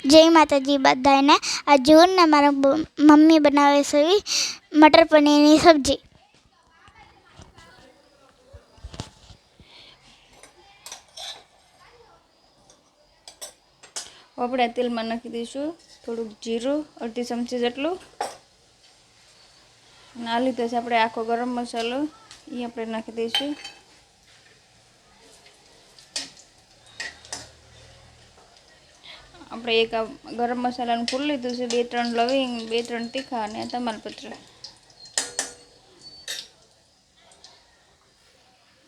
जय माताजी बधाने। आ जो ने मारा मम्मी बनावे से मटर पनीर की सब्जी। આપણે તેલમાં નાખી દઈશું થોડુંક જીરું, અડધી ચમચી જેટલું, અને આ લીધો છે આપણે આખો ગરમ મસાલો, એ આપણે નાખી દઈશું. આપણે એક ગરમ મસાલાનું ફૂલ લીધું છે, 2-3 લવિંગ, 2-3 તીખા અને તમાલપત્ર.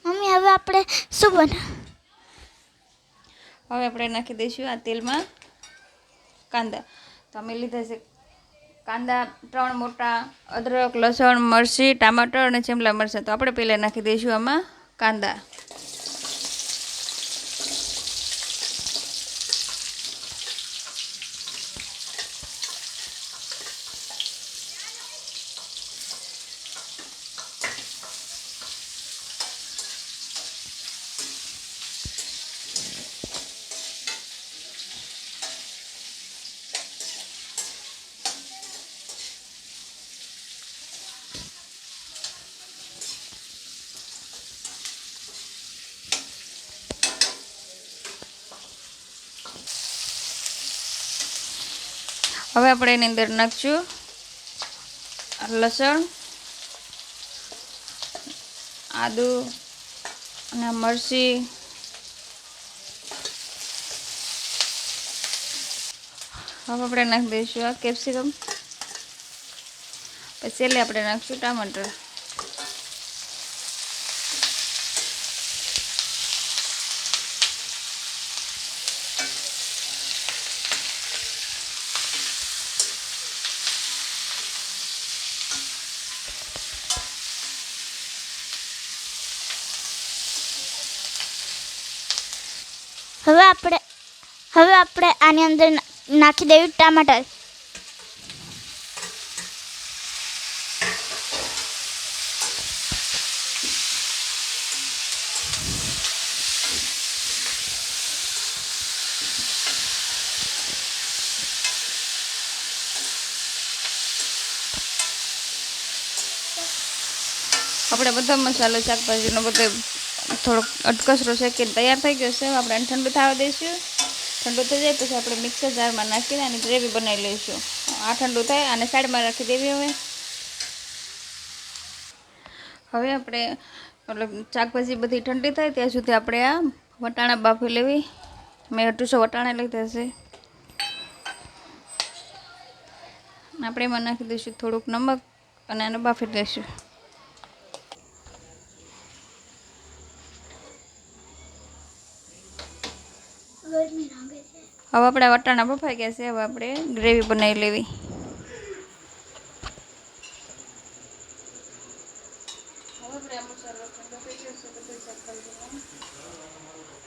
મમ્મી હવે આપણે શું બને? હવે આપણે નાખી દઈશું આ તેલમાં કાંદા. તો અમે લીધા છે કાંદા 3 મોટા, અદરક, લસણ, મરચી, ટામાટર અને શિમલા મરચાં. તો આપણે પહેલાં નાખી દઈશું આમાં કાંદા. હવે આપણે એની અંદર નાખશું લસણ, આદુ અને મરચી. હવે આપણે નાખી દઈશું આ કેપ્સિકમ. પછી છેલ્લે આપણે નાખશું ટામેટર. હવે આપણે આની અંદર નાખી દેવું ટામેટર. આપણે બધો મસાલો શાકભાજીનો બધો થોડોક અટકસરો શેકીને તૈયાર થઈ ગયો છે. આપણે આને ઠંડુ થવા દઈશું. ઠંડુ થઈ જાય પછી આપણે મિક્સર જારમાં નાખીને આની ગ્રેવી બનાવી લઈશું. આ ઠંડુ થાય અને સાઈડમાં રાખી દેવી. હવે આપણે મતલબ શાકભાજી બધી ઠંડી થાય ત્યાં સુધી આપણે આ વટાણા બાફી લેવી. મેં 200 વટાણા લીધા છે. આપણે એમાં નાખી દઈશું થોડુંક નમક અને આને બાફી દઈશું. હવે આપણે વટાણા બફાઈ ગયા છે. હવે આપણે ગ્રેવી બનાવી લેવી.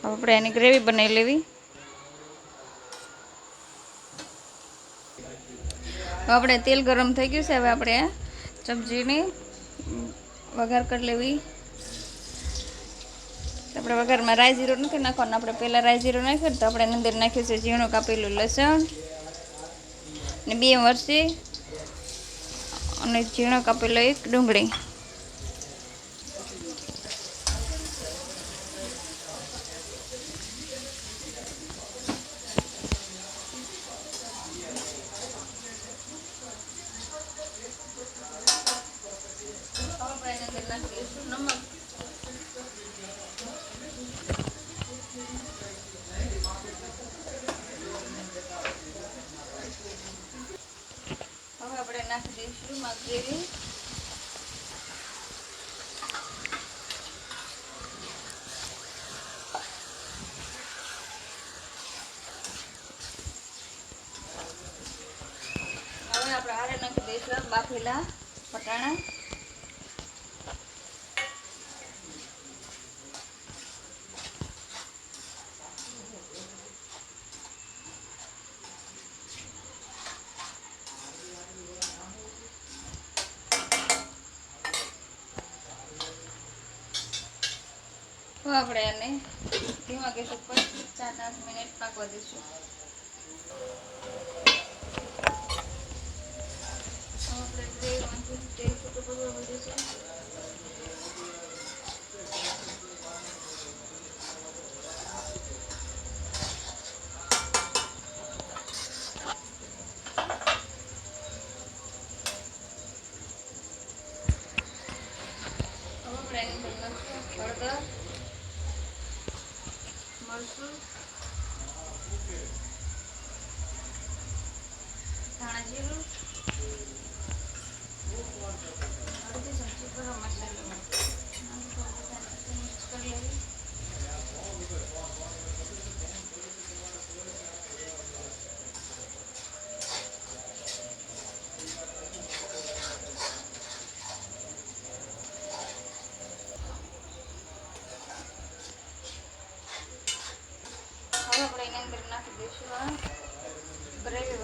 હવે આપણે એની ગ્રેવી બનાવી લેવી. હવે આપણે તેલ ગરમ થઈ ગયું છે. હવે આપણે સબ્જીની વઘાર કરી લેવી. આપણે વઘારમાં રાઈ જીરું નથી નાખવાનું. આપણે પહેલાં રાઈ જીરું નાખ્યું તો આપણે એની અંદર નાખ્યું છે ઝીણું કાપેલું લસણ અને 2 મરચી અને ઝીણો કાપેલો 1 ડુંગળી. નમક. હવે આપણે નાખી દઈશું ગ્રેવી. હવે આપણે આરે નાખી દઈશું બાફેલા વટાણા. તો આપણે એને ધીમા ગેસ ઉપર 4-8 મિનિટ પાકવા દઈશું.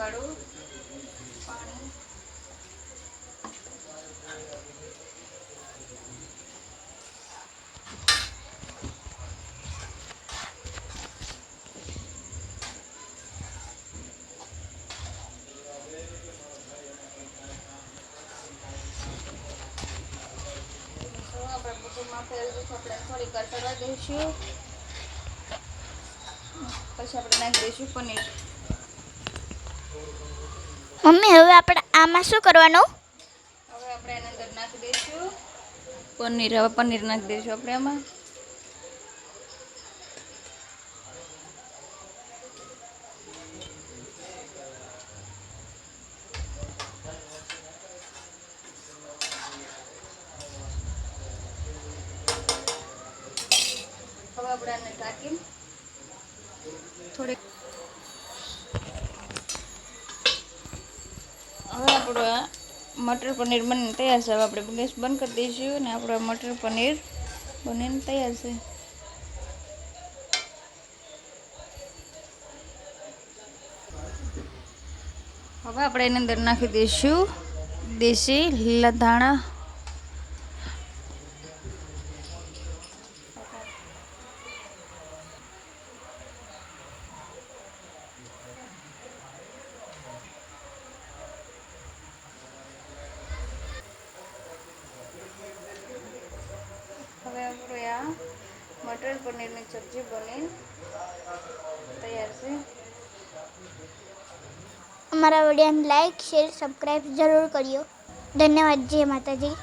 વાળું પાણી. આપણે બધું ફેરવી આપણે થોડી વાર કરવા દઈશું. પછી આપણે નાખી દઈશું પનીર. મમ્મી હવે આપણે આમાં શું કરવાનું? હવે આપણે એની અંદર નાખી દઈશું પનીર. હવે પનીર નાખી દઈશું આપણે એમાં. હવે આપણે આને ઢાંકી થોડીક. હવે આપણું આ મટર પનીર બનીને તૈયાર છે. હવે આપણે ગેસ બંધ કરી દઈશું અને આપણું મટર પનીર બનીને તૈયાર છે. હવે આપણે એની અંદર નાખી દઈશું દેશી લીલા ધાણા. હવે આપણે આ મટર પનીરની સબ્જી બની તૈયાર છે. અમારા વિડીયોને લાઈક શેર સબસ્ક્રાઈબ જરૂર કર્યો. ધન્યવાદ. જય માતાજી.